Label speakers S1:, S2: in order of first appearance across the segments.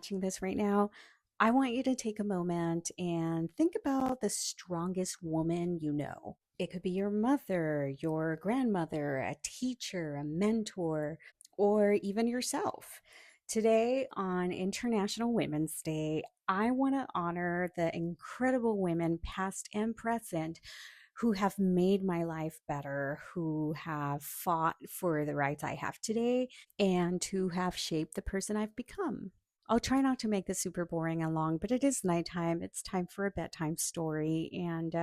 S1: watching this right now, I want you to take a moment and think about the strongest woman you know. It could be your mother, your grandmother, a teacher, a mentor, or even yourself. Today, on International Women's Day, I want to honor the incredible women, past and present, who have made my life better, who have fought for the rights I have today, and who have shaped the person I've become. I'll try not to make this super boring and long, but it is nighttime. It's time for a bedtime story. And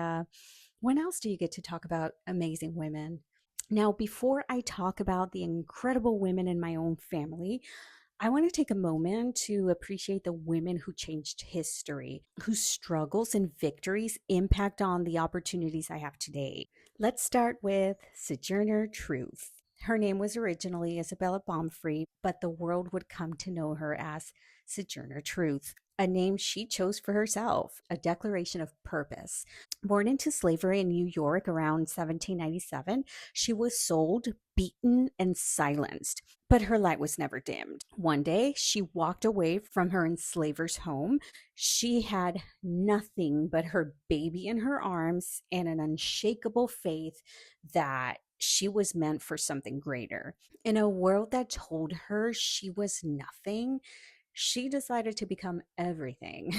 S1: when else do you get to talk about amazing women? Now, before I talk about the incredible women in my own family, I want to take a moment to appreciate the women who changed history, whose struggles and victories impact on the opportunities I have today. Let's start with Sojourner Truth. Her name was originally Isabella Baumfree, but the world would come to know her as Sojourner Truth, a name she chose for herself, a declaration of purpose. Born into slavery in New York around 1797, she was sold, beaten, and silenced. But her light was never dimmed. One day, she walked away from her enslaver's home. She had nothing but her baby in her arms and an unshakable faith that she was meant for something greater. In a world that told her she was nothing, she decided to become everything.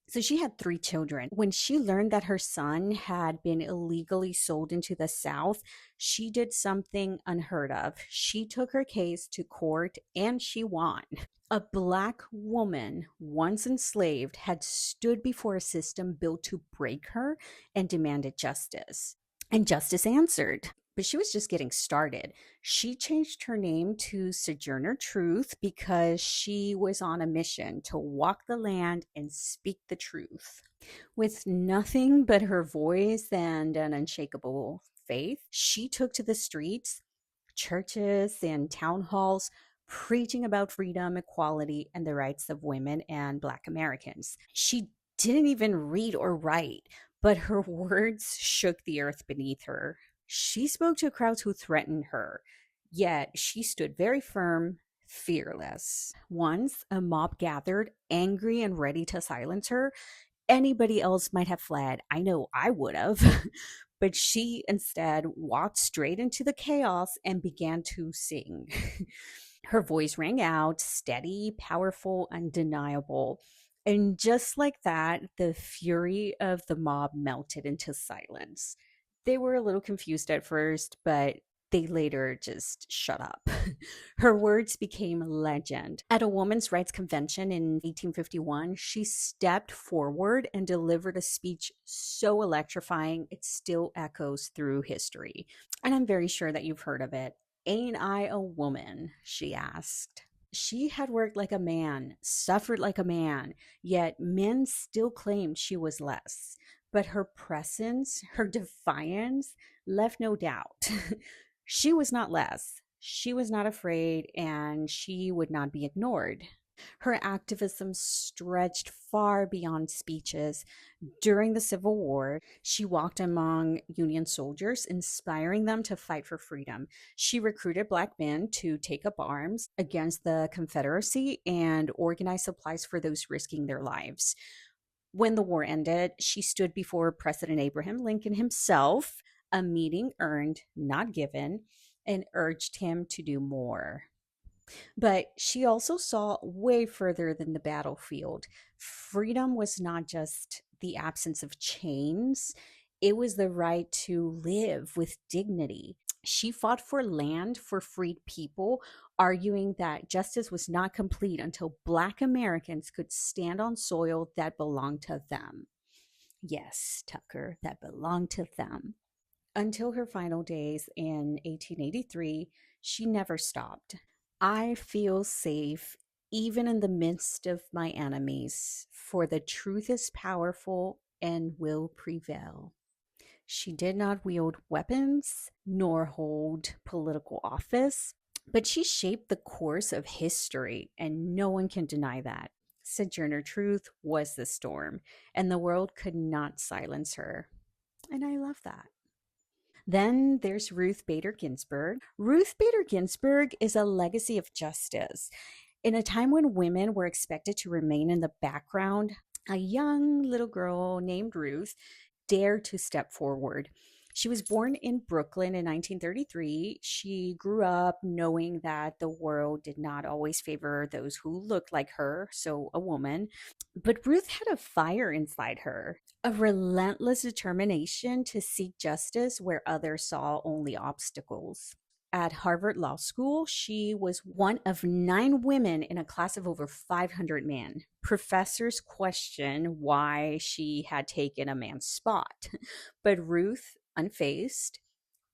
S1: So she had three children. When she learned that her son had been illegally sold into the South, she did something unheard of. She took her case to court and she won. A Black woman, once enslaved, had stood before a system built to break her and demanded justice. And justice answered. But she was just getting started. She changed her name to Sojourner Truth because she was on a mission to walk the land and speak the truth. With nothing but her voice and an unshakable faith, she took to the streets, churches, and town halls, preaching about freedom, equality, and the rights of women and Black Americans. She didn't even read or write, but her words shook the earth beneath her. She spoke to crowds who threatened her, yet she stood very firm, fearless. Once a mob gathered, angry and ready to silence her. Anybody else might have fled. I know I would have. But she instead walked straight into the chaos and began to sing. Her voice rang out, steady, powerful, undeniable. And just like that, the fury of the mob melted into silence. They were a little confused at first, but they later just shut up. Her words became legend. At a women's rights convention in 1851, she stepped forward and delivered a speech so electrifying it still echoes through history. And I'm very sure that you've heard of it. "Ain't I a woman?" she asked. She had worked like a man, suffered like a man, yet men still claimed she was less. But her presence, her defiance, left no doubt. She was not less. She was not afraid, and she would not be ignored. Her activism stretched far beyond speeches. During the Civil War, she walked among Union soldiers, inspiring them to fight for freedom. She recruited Black men to take up arms against the Confederacy and organize supplies for those risking their lives. When the war ended, she stood before President Abraham Lincoln himself, a meeting earned, not given, and urged him to do more. But she also saw way further than the battlefield. Freedom was not just the absence of chains, it was the right to live with dignity. She fought for land for freed people, arguing that justice was not complete until Black Americans could stand on soil that belonged to them. Yes, Tucker, that belonged to them. Until her final days in 1883, she never stopped. "I feel safe even in the midst of my enemies, for the truth is powerful and will prevail." She did not wield weapons nor hold political office, but she shaped the course of history, and no one can deny that. Sojourner Truth was the storm, and the world could not silence her. And I love that. Then there's Ruth Bader Ginsburg. Ruth Bader Ginsburg is a legacy of justice. In a time when women were expected to remain in the background, a young little girl named Ruth dared to step forward. She was born in Brooklyn in 1933. She grew up knowing that the world did not always favor those who looked like her, so a woman. But Ruth had a fire inside her, a relentless determination to seek justice where others saw only obstacles. At Harvard Law School, she was one of nine women in a class of over 500 men. Professors questioned why she had taken a man's spot, but Ruth, unfazed,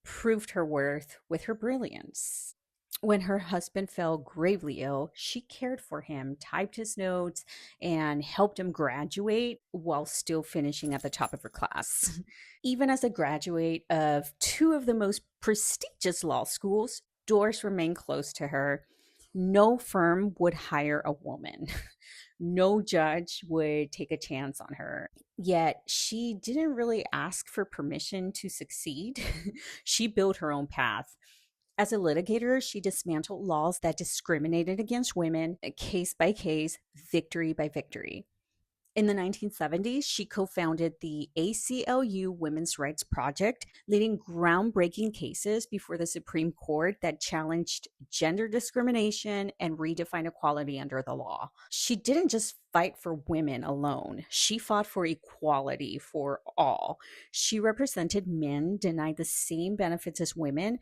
S1: proved her worth with her brilliance. When her husband fell gravely ill, she cared for him, typed his notes, and helped him graduate while still finishing at the top of her class. Even as a graduate of two of the most prestigious law schools, doors remained closed to her. No firm would hire a woman. No judge would take a chance on her. Yet she didn't really ask for permission to succeed. She built her own path. As a litigator, she dismantled laws that discriminated against women, case by case, victory by victory. In the 1970s, she co founded the ACLU Women's Rights Project, leading groundbreaking cases before the Supreme Court that challenged gender discrimination and redefined equality under the law. She didn't just fight for women alone, she fought for equality for all. She represented men denied the same benefits as women,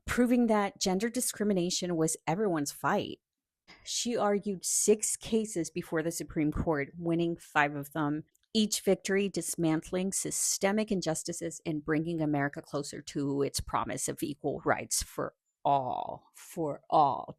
S1: proving that gender discrimination was everyone's fight. She argued six cases before the Supreme Court, winning five of them. Each victory dismantling systemic injustices and bringing America closer to its promise of equal rights for all,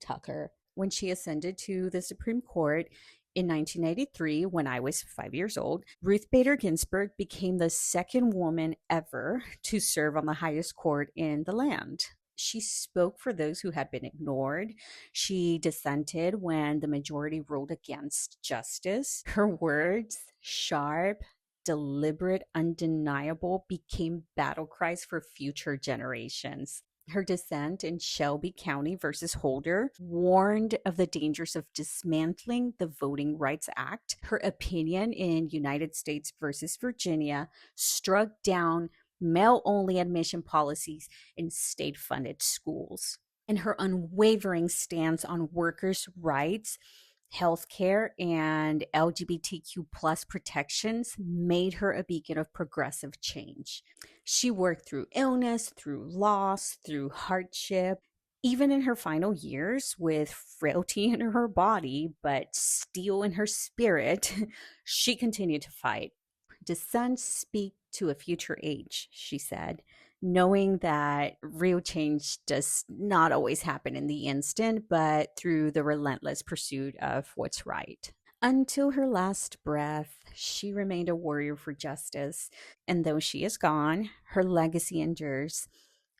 S1: Tucker. When she ascended to the Supreme Court in 1983, when I was 5 years old, Ruth Bader Ginsburg became the second woman ever to serve on the highest court in the land. She spoke for those who had been ignored. She dissented when the majority ruled against justice. Her words, sharp, deliberate, undeniable, became battle cries for future generations. Her dissent in Shelby County versus Holder warned of the dangers of dismantling the Voting Rights Act. Her opinion in United States versus Virginia struck down male only admission policies in state funded schools. And her unwavering stance on workers' rights, healthcare, and LGBTQ plus protections made her a beacon of progressive change. She worked through illness, through loss, through hardship. Even in her final years, with frailty in her body, but steel in her spirit, she continued to fight. Dissent speak to a future age, she said, knowing that real change does not always happen in the instant, but through the relentless pursuit of what's right. Until her last breath, she remained a warrior for justice. And though she is gone, her legacy endures.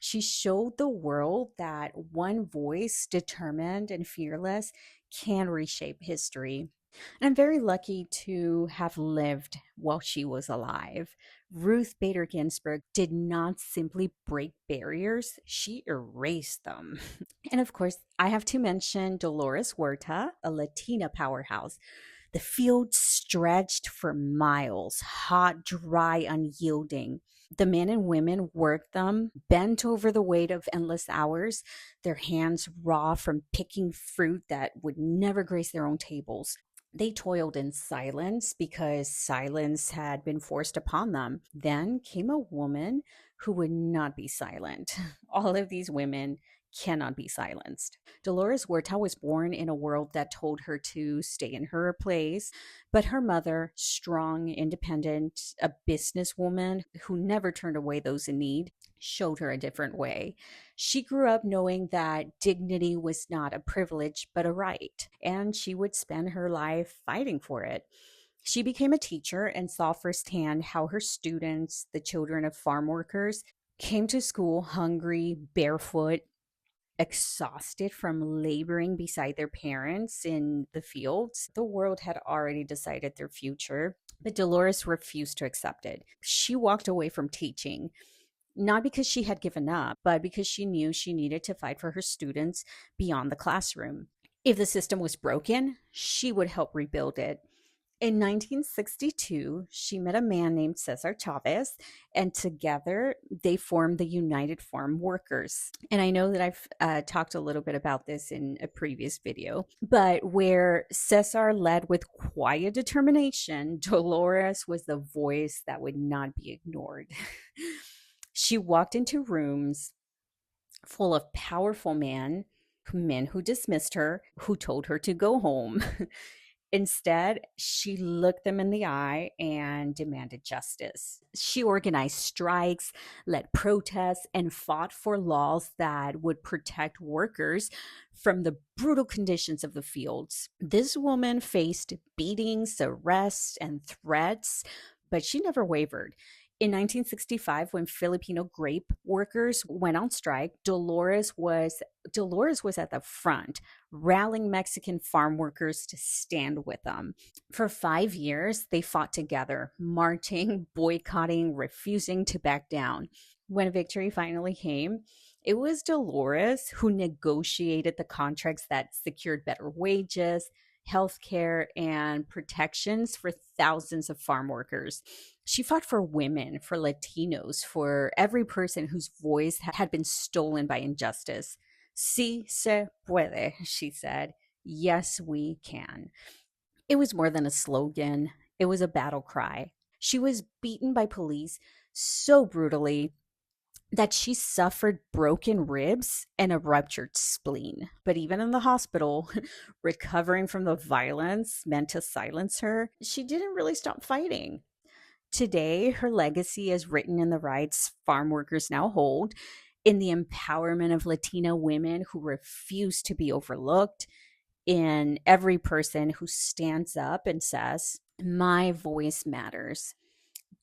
S1: She showed the world that one voice, determined and fearless, can reshape history. And I'm very lucky to have lived while she was alive. Ruth Bader Ginsburg did not simply break barriers, she erased them. And of course, I have to mention Dolores Huerta, a Latina powerhouse. The field stretched for miles, hot, dry, unyielding. The men and women worked them, bent over the weight of endless hours, their hands raw from picking fruit that would never grace their own tables. They toiled in silence because silence had been forced upon them. Then came a woman who would not be silent. All of these women cannot be silenced. Dolores Huerta was born in a world that told her to stay in her place, but her mother, strong, independent, a businesswoman who never turned away those in need, showed her a different way. She grew up knowing that dignity was not a privilege, but a right, and she would spend her life fighting for it. She became a teacher and saw firsthand how her students, the children of farm workers, came to school hungry, barefoot, exhausted from laboring beside their parents in the fields. The world had already decided their future, but Dolores refused to accept it. She walked away from teaching, not because she had given up, but because she knew she needed to fight for her students beyond the classroom. If the system was broken, she would help rebuild it. In 1962, she met a man named Cesar Chavez, and together they formed the United Farm Workers. And I know that I've talked a little bit about this in a previous video, but where Cesar led with quiet determination, Dolores was the voice that would not be ignored. She walked into rooms full of powerful men who dismissed her, who told her to go home. Instead, she looked them in the eye and demanded justice. She organized strikes, led protests, and fought for laws that would protect workers from the brutal conditions of the fields. This woman faced beatings, arrests, and threats, but she never wavered. In 1965, when Filipino grape workers went on strike, Dolores was at the front, rallying Mexican farm workers to stand with them. For 5 years, they fought together, marching, boycotting, refusing to back down. When victory finally came, it was Dolores who negotiated the contracts that secured better wages, health care, and protections for thousands of farm workers. She fought for women, for Latinos, for every person whose voice had been stolen by injustice. Si se puede, she said. Yes, we can. It was more than a slogan, it was a battle cry. She was beaten by police so brutally that she suffered broken ribs and a ruptured spleen. But even in the hospital, recovering from the violence meant to silence her, she didn't really stop fighting. Today, her legacy is written in the rights farm workers now hold, in the empowerment of Latina women who refuse to be overlooked, in every person who stands up and says, "My voice matters."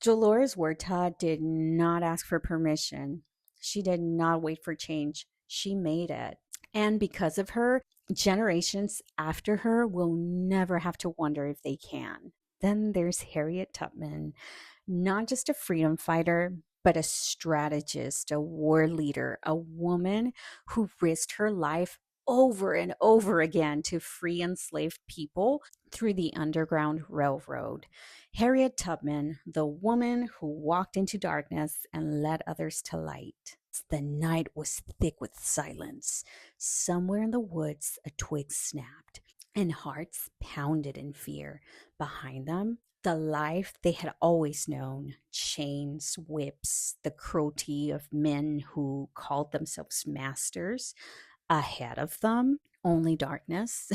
S1: Dolores Huerta did not ask for permission. She did not wait for change. She made it. And because of her, generations after her will never have to wonder if they can. Then there's Harriet Tubman, not just a freedom fighter, but a strategist, a war leader, a woman who risked her life over and over again to free enslaved people through the Underground Railroad. Harriet Tubman, the woman who walked into darkness and led others to light. The night was thick with silence. Somewhere in the woods, a twig snapped, and hearts pounded in fear. Behind them, the life they had always known: chains, whips, the cruelty of men who called themselves masters. Ahead of them, only darkness,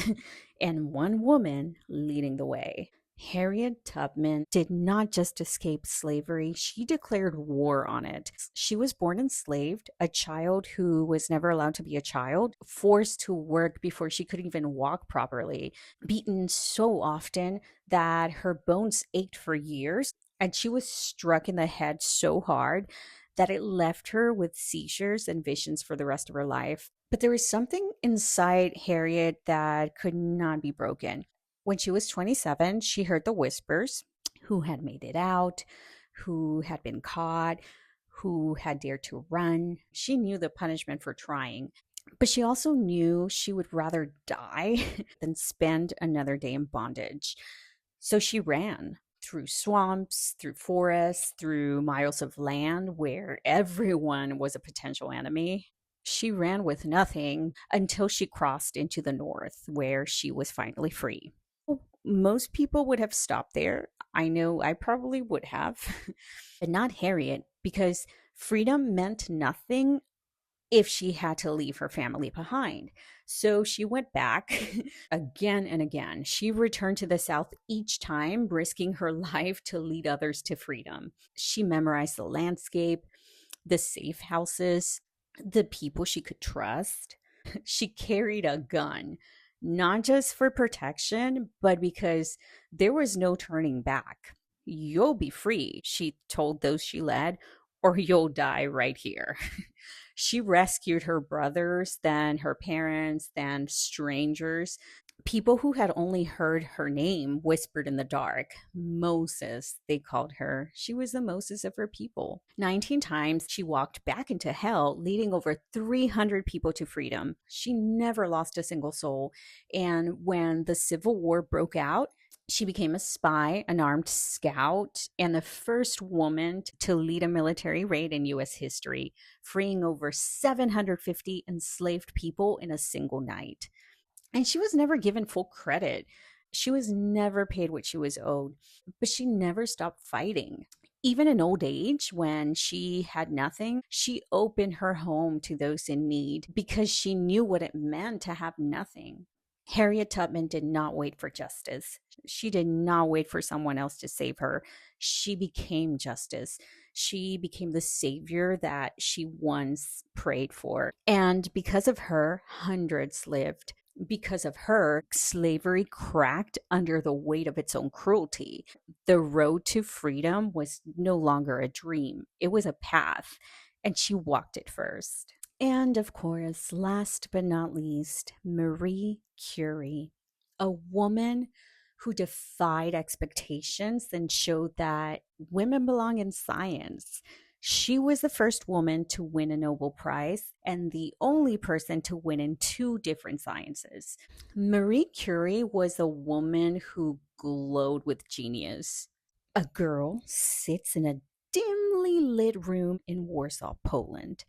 S1: and one woman leading the way. Harriet Tubman did not just escape slavery, she declared war on it. She was born enslaved, a child who was never allowed to be a child, forced to work before she could even walk properly, beaten so often that her bones ached for years, and she was struck in the head so hard that it left her with seizures and visions for the rest of her life. But there was something inside Harriet that could not be broken. When she was 27, she heard the whispers: who had made it out, who had been caught, who had dared to run. She knew the punishment for trying, but she also knew she would rather die than spend another day in bondage. So she ran through swamps, through forests, through miles of land where everyone was a potential enemy. She ran with nothing until she crossed into the north, where she was finally free. Most people would have stopped there. I know I probably would have, but not Harriet, because freedom meant nothing if she had to leave her family behind. So she went back again and again. She returned to the South each time, risking her life to lead others to freedom. She memorized the landscape, the safe houses, the people she could trust. She carried a gun, not just for protection, but because there was no turning back. "You'll be free," she told those she led, "or you'll die right here." She rescued her brothers, then her parents, then strangers. People who had only heard her name whispered in the dark. Moses, they called her. She was the Moses of her people. 19 times she walked back into hell, leading over 300 people to freedom. She never lost a single soul. And when the Civil War broke out, she became a spy, an armed scout, and the first woman to lead a military raid in U.S. history, freeing over 750 enslaved people in a single night. And she was never given full credit. She was never paid what she was owed, but she never stopped fighting. Even in old age, when she had nothing, she opened her home to those in need because she knew what it meant to have nothing. Harriet Tubman did not wait for justice. She did not wait for someone else to save her. She became justice. She became the savior that she once prayed for. And because of her, hundreds lived. Because of her, slavery cracked under the weight of its own cruelty. The road to freedom was no longer a dream, it was a path, and she walked it first. And of course, last but not least, Marie Curie, a woman who defied expectations and showed that women belong in science. She was the first woman to win a Nobel Prize and the only person to win in two different sciences. Marie Curie was a woman who glowed with genius. A girl sits in a dimly lit room in Warsaw, Poland.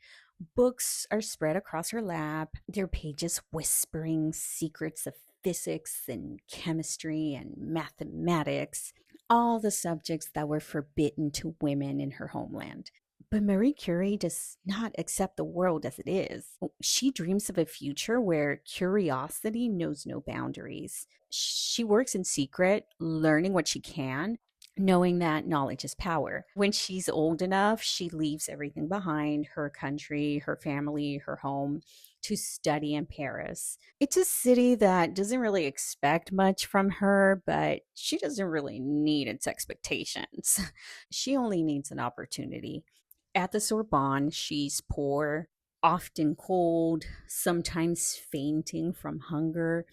S1: Books are spread across her lap, their pages whispering secrets of physics and chemistry and mathematics, all the subjects that were forbidden to women in her homeland. But Marie Curie does not accept the world as it is. She dreams of a future where curiosity knows no boundaries. She works in secret, learning what she can, knowing that knowledge is power. When she's old enough, she leaves everything behind, her country, her family, her home, to study in Paris. It's a city that doesn't really expect much from her, but she doesn't really need its expectations. She only needs an opportunity. At the Sorbonne, she's poor, often cold, sometimes fainting from hunger,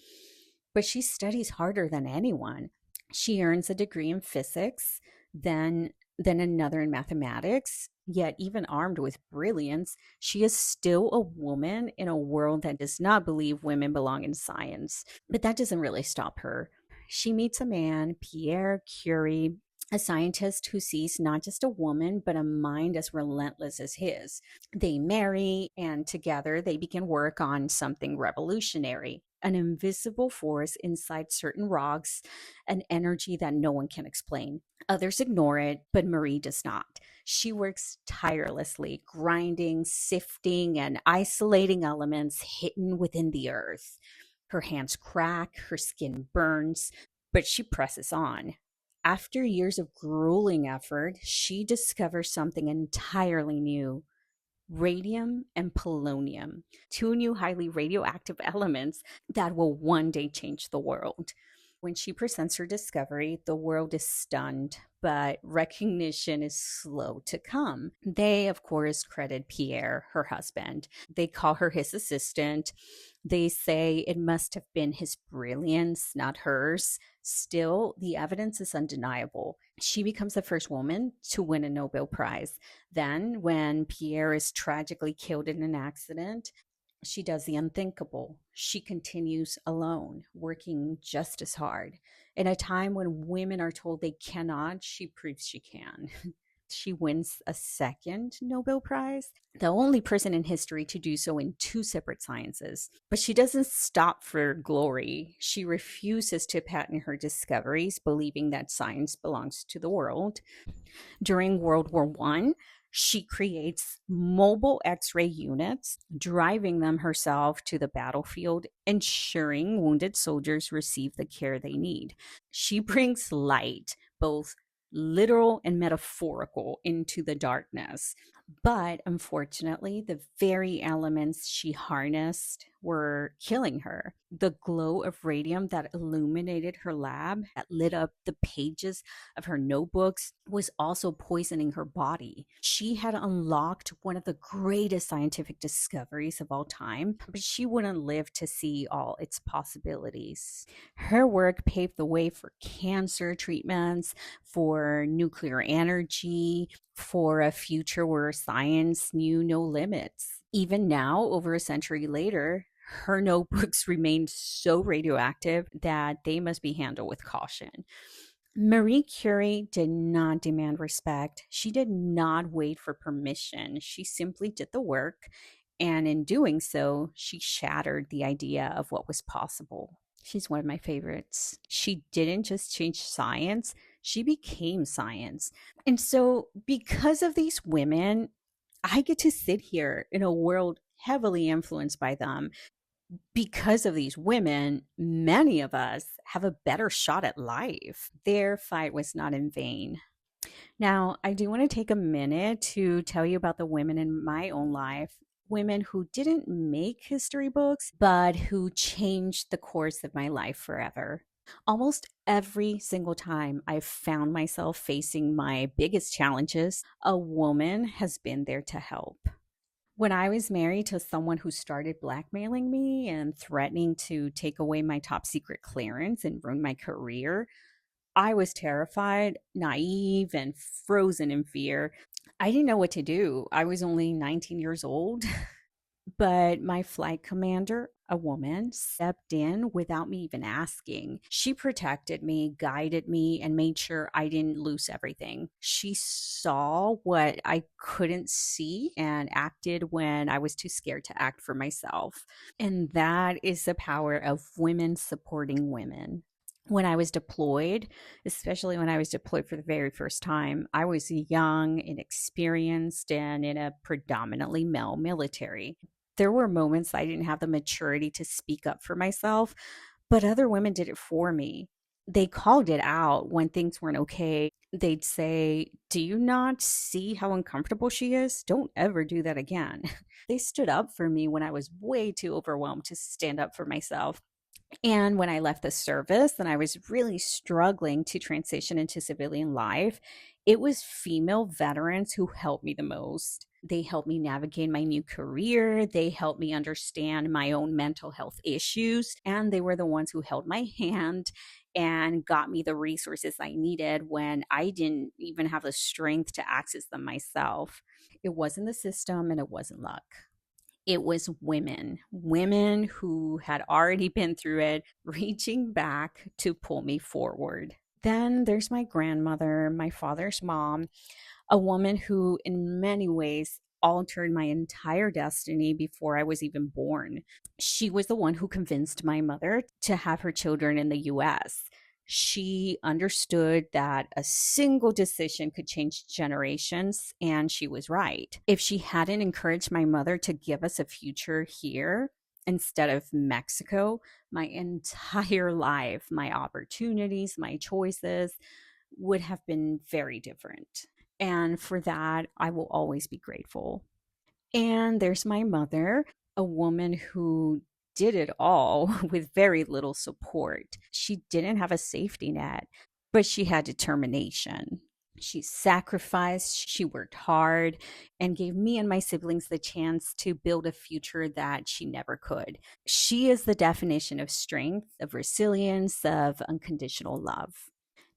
S1: but she studies harder than anyone. She earns a degree in physics, then another in mathematics. Yet, even armed with brilliance, she is still a woman in a world that does not believe women belong in science. But that doesn't really stop her. She meets a man, Pierre Curie, a scientist who sees not just a woman, but a mind as relentless as his. They marry, and together they begin work on something revolutionary, an invisible force inside certain rocks, an energy that no one can explain. Others ignore it, but Marie does not. She works tirelessly, grinding, sifting, and isolating elements hidden within the earth. Her hands crack, her skin burns, but she presses on. After years of grueling effort, she discovers something entirely new: radium and polonium, two new highly radioactive elements that will one day change the world. When she presents her discovery, the world is stunned, but recognition is slow to come. They, of course, credit Pierre, her husband. They call her his assistant. They say it must have been his brilliance, not hers. Still, the evidence is undeniable. She becomes the first woman to win a Nobel Prize. Then, when Pierre is tragically killed in an accident, she does the unthinkable. She continues alone, working just as hard. In a time when women are told they cannot, she proves she can. She wins a second Nobel Prize, the only person in history to do so in two separate sciences. But she doesn't stop for glory. She refuses to patent her discoveries, believing that science belongs to the world. During World War I, she creates mobile X ray units, driving them herself to the battlefield, ensuring wounded soldiers receive the care they need. She brings light, both literal and metaphorical, into the darkness. But unfortunately, the very elements she harnessed were killing her. The glow of radium that illuminated her lab, that lit up the pages of her notebooks, was also poisoning her body. She had unlocked one of the greatest scientific discoveries of all time, but she wouldn't live to see all its possibilities. Her work paved the way for cancer treatments, for nuclear energy, for a future where science knew no limits. Even now, over a century later, her notebooks remain so radioactive that they must be handled with caution. Marie Curie did not demand respect. She did not wait for permission. She simply did the work, and in doing so, she shattered the idea of what was possible. She's one of my favorites. She didn't just change science, she became science. And so, because of these women, I get to sit here in a world heavily influenced by them. Because of these women, many of us have a better shot at life. Their fight was not in vain. Now, I do want to take a minute to tell you about the women in my own life. Women who didn't make history books, but who changed the course of my life forever. Almost every single time I've found myself facing my biggest challenges, a woman has been there to help. When I was married to someone who started blackmailing me and threatening to take away my top secret clearance and ruin my career, I was terrified, naive, and frozen in fear. I didn't know what to do. I was only 19 years old. But my flight commander, a woman, stepped in without me even asking. She protected me, guided me, and made sure I didn't lose everything. She saw what I couldn't see and acted when I was too scared to act for myself. And that is the power of women supporting women. When I was deployed, especially when I was deployed for the very first time, I was young, inexperienced, and in a predominantly male military. There were moments I didn't have the maturity to speak up for myself, but other women did it for me. They called it out when things weren't okay. They'd say, "Do you not see how uncomfortable she is? Don't ever do that again." They stood up for me when I was way too overwhelmed to stand up for myself. And when I left the service and I was really struggling to transition into civilian life, it was female veterans who helped me the most. They helped me navigate my new career. They helped me understand my own mental health issues. And they were the ones who held my hand and got me the resources I needed when I didn't even have the strength to access them myself. It wasn't the system and it wasn't luck. It was women who had already been through it, reaching back to pull me forward. Then there's my grandmother, my father's mom, a woman who, in many ways, altered my entire destiny before I was even born. She was the one who convinced my mother to have her children in the US. She understood that a single decision could change generations, and she was right. If she hadn't encouraged my mother to give us a future here instead of Mexico, my entire life, my opportunities, my choices would have been very different. And for that, I will always be grateful. And there's my mother, a woman who did it all with very little support. She didn't have a safety net, but she had determination. She sacrificed, she worked hard, and gave me and my siblings the chance to build a future that she never could. She is the definition of strength, of resilience, of unconditional love.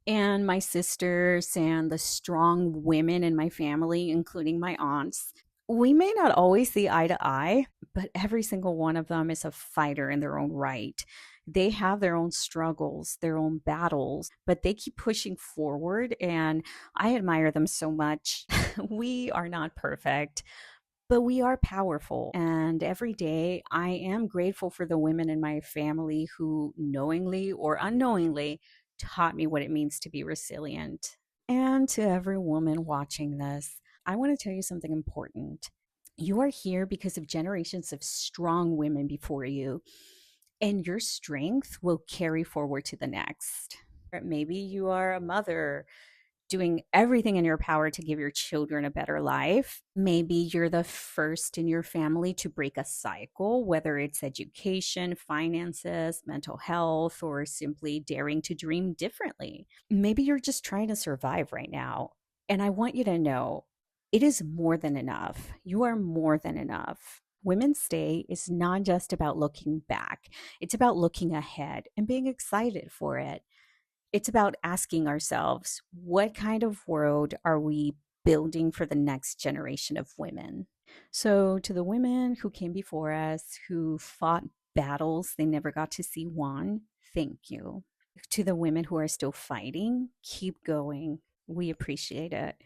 S1: And my sisters and the strong women in my family, including my aunts, we may not always see eye to eye, but every single one of them is a fighter in their own right. They have their own struggles, their own battles, but they keep pushing forward, and I admire them so much. We are not perfect, but we are powerful. And every day, I am grateful for the women in my family who knowingly or unknowingly taught me what it means to be resilient. And to every woman watching this, I want to tell you something important. You are here because of generations of strong women before you, and your strength will carry forward to the next. Maybe you are a mother, doing everything in your power to give your children a better life. Maybe you're the first in your family to break a cycle, whether it's education, finances, mental health, or simply daring to dream differently. Maybe you're just trying to survive right now. And I want you to know it is more than enough. You are more than enough. Women's Day is not just about looking back, it's about looking ahead and being excited for it. It's about asking ourselves, what kind of world are we building for the next generation of women? So, to the women who came before us, who fought battles they never got to see won, thank you. To the women who are still fighting, keep going. We appreciate it.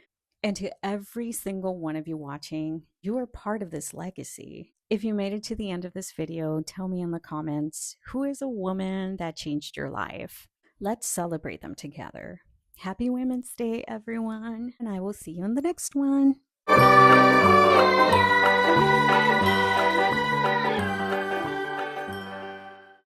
S1: And to every single one of you watching, you are part of this legacy. If you made it to the end of this video, tell me in the comments, who is a woman that changed your life? Let's celebrate them together. Happy Women's Day, everyone, and I will see you in the next one.